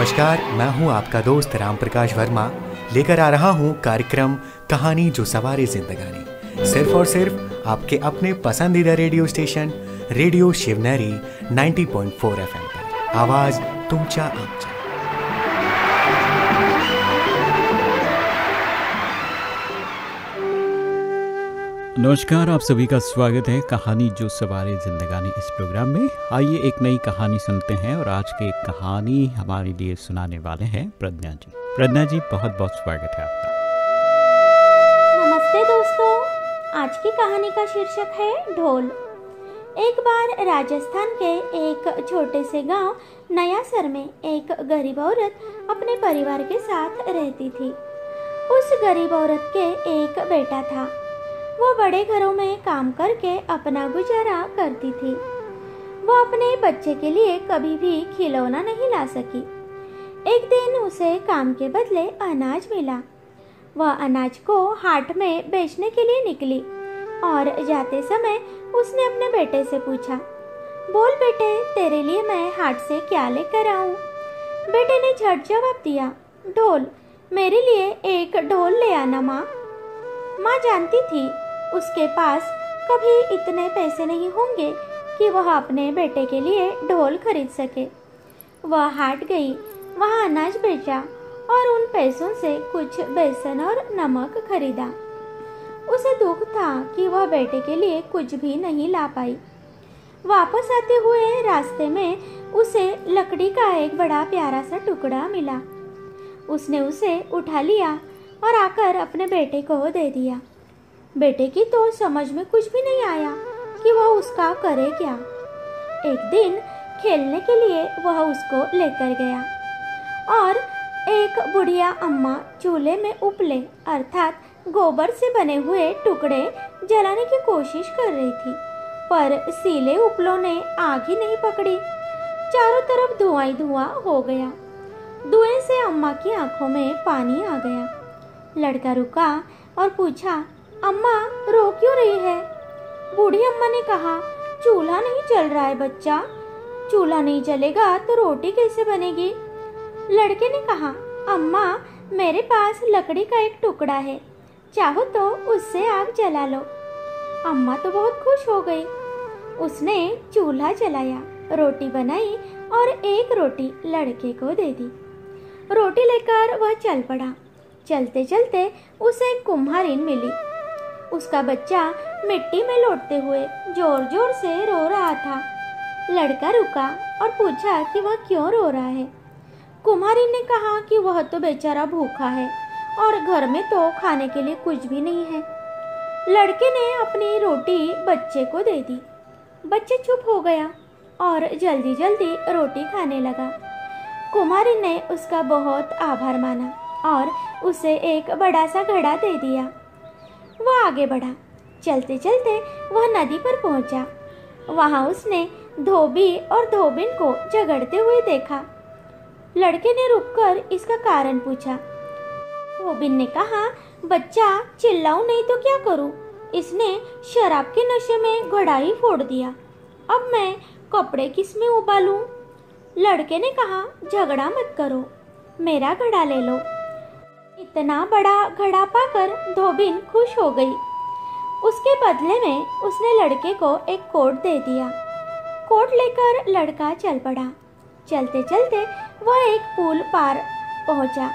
नमस्कार, मैं हूं आपका दोस्त राम प्रकाश वर्मा, लेकर आ रहा हूं कार्यक्रम कहानी जो सवारे जिंदगानी, सिर्फ और सिर्फ आपके अपने पसंदीदा radio station radio Shivneri 90.4 FM पर। आवाज तुमच्या आमच्या। नमस्कार, आप सभी का स्वागत है कहानी जो सवारे जिंदगानी इस प्रोग्राम में। आइए एक नई कहानी सुनते हैं और आज की कहानी हमारे लिए सुनाने वाले हैं प्रज्ञा जी। प्रज्ञा जी, बहुत बहुत स्वागत है आपका। नमस्ते दोस्तों, आज की कहानी का शीर्षक है ढोल। एक बार राजस्थान के एक छोटे से गांव नयासर में एक गरीब औरत अपने परिवार के साथ रहती थी। उस गरीब औरत के एक बेटा था। वो बड़े घरों में काम करके अपना गुजारा करती थी। वो अपने बच्चे के लिए कभी भी खिलौना नहीं ला सकी। एक दिन उसे काम के बदले अनाज मिला। वह अनाज को हाट में बेचने के लिए निकली और जाते समय उसने अपने बेटे से पूछा, बोल बेटे, तेरे लिए मैं हाट से क्या लेकर आऊं? बेटे ने झट जवाब दिया, ढोल। मेरे लिए एक ढोल ले आना माँ। माँ जानती थी उसके पास कभी इतने पैसे नहीं होंगे कि वह अपने बेटे के लिए ढोल खरीद सके। वह हाट गई, वहाँ अनाज बेचा और उन पैसों से कुछ बेसन और नमक खरीदा। उसे दुख था कि वह बेटे के लिए कुछ भी नहीं ला पाई। वापस आते हुए रास्ते में उसे लकड़ी का एक बड़ा प्यारा सा टुकड़ा मिला। उसने उसे उठा लिया और आकर अपने बेटे को दे दिया। बेटे की तो समझ में कुछ भी नहीं आया कि वह उसका करे क्या। एक दिन खेलने के लिए वह उसको लेकर गया और एक बुढ़िया अम्मा चूल्हे में उपले अर्थात गोबर से बने हुए टुकड़े जलाने की कोशिश कर रही थी, पर सीले उपलों ने आग ही नहीं पकड़ी। चारों तरफ धुआं ही धुआं हो गया। धुएं से अम्मा की आंखों में पानी आ गया। लड़का रुका और पूछा, अम्मा रो क्यों रही है? बूढ़ी अम्मा ने कहा, चूल्हा नहीं जल रहा है बच्चा। चूल्हा नहीं जलेगा तो रोटी कैसे बनेगी? लड़के ने कहा, अम्मा मेरे पास लकड़ी का एक टुकड़ा है, चाहो तो उससे आग जला लो। अम्मा तो बहुत खुश हो गई। उसने चूल्हा जलाया, रोटी बनाई और एक रोटी लड़के को दे दी। रोटी लेकर वह चल पड़ा। चलते चलते उसे एक कुम्हारिन मिली। उसका बच्चा मिट्टी में लौटते हुए जोर जोर से रो रहा था। लड़का रुका और पूछा कि वह क्यों रो रहा है। कुम्हारिन ने कहा कि वह तो बेचारा भूखा है और घर में तो खाने के लिए कुछ भी नहीं है। लड़के ने अपनी रोटी बच्चे को दे दी। बच्चा चुप हो गया और जल्दी जल्दी रोटी खाने लगा। कुम्हारिन ने उसका बहुत आभार माना और उसे एक बड़ा सा घड़ा दे दिया। वह आगे बढ़ा। चलते चलते वह नदी पर पहुंचा। वहां उसने धोबी और धोबिन को झगड़ते हुए देखा। लड़के ने रुककर इसका कारण पूछा। धोबिन ने कहा, बच्चा चिल्लाऊं नहीं तो क्या करूं? इसने शराब के नशे में घड़ा ही फोड़ दिया। अब मैं कपड़े किस में उबालूं? लड़के ने कहा, झगड़ा मत करो, मेरा घड़ा ले लो। इतना बड़ा घड़ा पाकर धोबिन खुश हो गई। उसके बदले में उसने लड़के को एक कोट दे दिया। कोट लेकर लड़का चल पड़ा। चलते चलते वह एक पुल पार पहुंचा।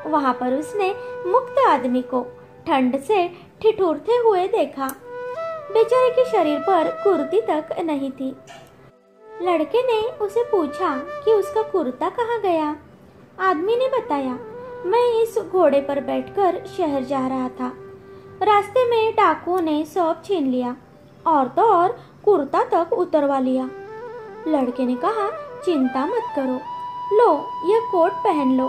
वहां पर उसने मुक्त आदमी को ठंड से ठिठुरते हुए देखा। बेचारे के शरीर पर कुर्ती तक नहीं थी। लड़के ने उसे पूछा कि उसका कुर्ता कहाँ गया। आदमी ने बताया, मैं इस घोड़े पर बैठकर शहर जा रहा था। रास्ते में डाकुओं ने सब छीन लिया और तो और कुर्ता तक उतरवा लिया। लड़के ने कहा, चिंता मत करो, लो यह कोट पहन लो।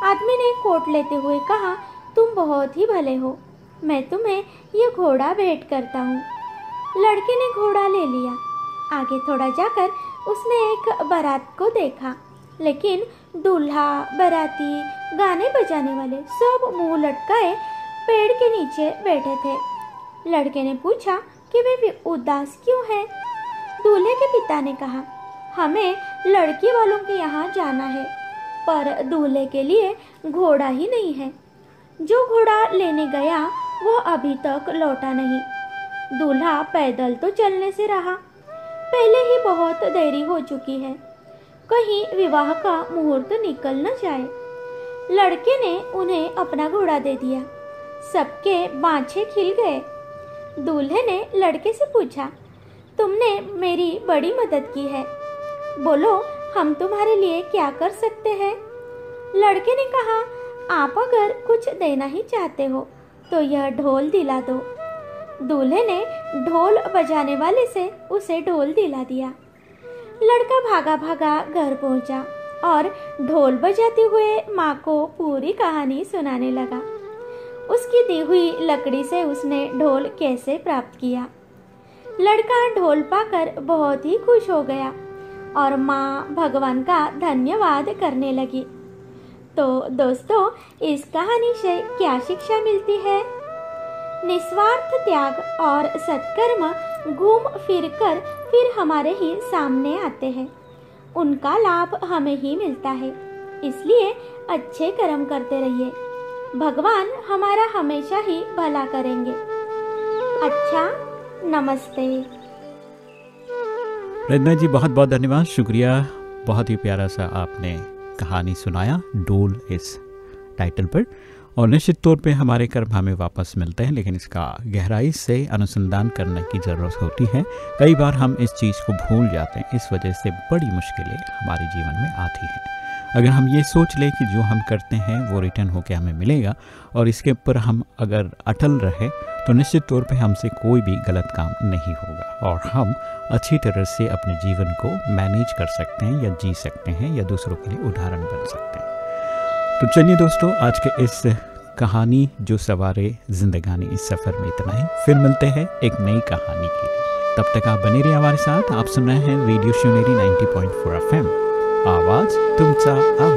आदमी ने कोट लेते हुए कहा, तुम बहुत ही भले हो, मैं तुम्हें यह घोड़ा भेंट करता हूँ। लड़के ने घोड़ा ले लिया। आगे थोड़ा जाकर उसने एक बारात को देखा, लेकिन दूल्हा बाराती गाने बजाने वाले सब मुंह लटकाए पेड़ के नीचे बैठे थे। लड़के ने पूछा कि वे उदास क्यों हैं? दूल्हे के पिता ने कहा, हमें लड़की वालों के यहाँ जाना है। पर दूल्हे के लिए घोड़ा ही नहीं है। जो घोड़ा लेने गया वो अभी तक लौटा नहीं। दूल्हा पैदल तो चलने से रहा, पहले ही बहुत देरी हो चुकी है, कहीं विवाह का मुहूर्त निकल न जाए। लड़के ने उन्हें अपना घोड़ा दे दिया। सबके बाँछे खिल गए। दूल्हे ने लड़के से पूछा, तुमने मेरी बड़ी मदद की है, बोलो हम तुम्हारे लिए क्या कर सकते हैं। लड़के ने कहा, आप अगर कुछ देना ही चाहते हो तो यह ढोल दिला दो। दूल्हे ने ढोल बजाने वाले से उसे ढोल दिला दिया। लड़का भागा भागा घर पहुंचा और ढोल बजाते हुए माँ को पूरी कहानी सुनाने लगा। उसकी दी हुई लकड़ी से उसने ढोल कैसे प्राप्त किया। लड़का ढोल पाकर बहुत ही खुश हो गया और माँ भगवान का धन्यवाद करने लगी। तो दोस्तों, इस कहानी से क्या शिक्षा मिलती है? निस्वार्थ त्याग और सत्कर्म घूम फिर कर फिर हमारे ही सामने आते हैं। उनका लाभ हमें ही मिलता है, इसलिए अच्छे कर्म करते रहिए। भगवान हमारा हमेशा ही भला करेंगे। अच्छा, नमस्ते। रंजना जी, बहुत बहुत धन्यवाद, शुक्रिया। बहुत ही प्यारा सा आपने कहानी सुनाया ढोल इस टाइटल पर। और निश्चित तौर पे हमारे कर्म हमें वापस मिलते हैं, लेकिन इसका गहराई से अनुसंधान करने की ज़रूरत होती है। कई बार हम इस चीज़ को भूल जाते हैं, इस वजह से बड़ी मुश्किलें हमारे जीवन में आती हैं। अगर हम ये सोच लें कि जो हम करते हैं वो रिटर्न होकर हमें मिलेगा और इसके ऊपर हम अगर अटल रहे तो निश्चित तौर पे हमसे कोई भी गलत काम नहीं होगा और हम अच्छी तरह से अपने जीवन को मैनेज कर सकते हैं या जी सकते हैं या दूसरों के लिए उदाहरण बन सकते हैं। तो चलिए दोस्तों, आज के इस कहानी जो सवारे जिंदगानी इस सफ़र में इतना ही। फिर मिलते हैं एक नई कहानी के लिए। तब तक आप बने रहिए हमारे साथ। आप सुन रहे हैं रेडियो शिवनेरी 90.4 FM, आवाज़ तुमचा आवाज़।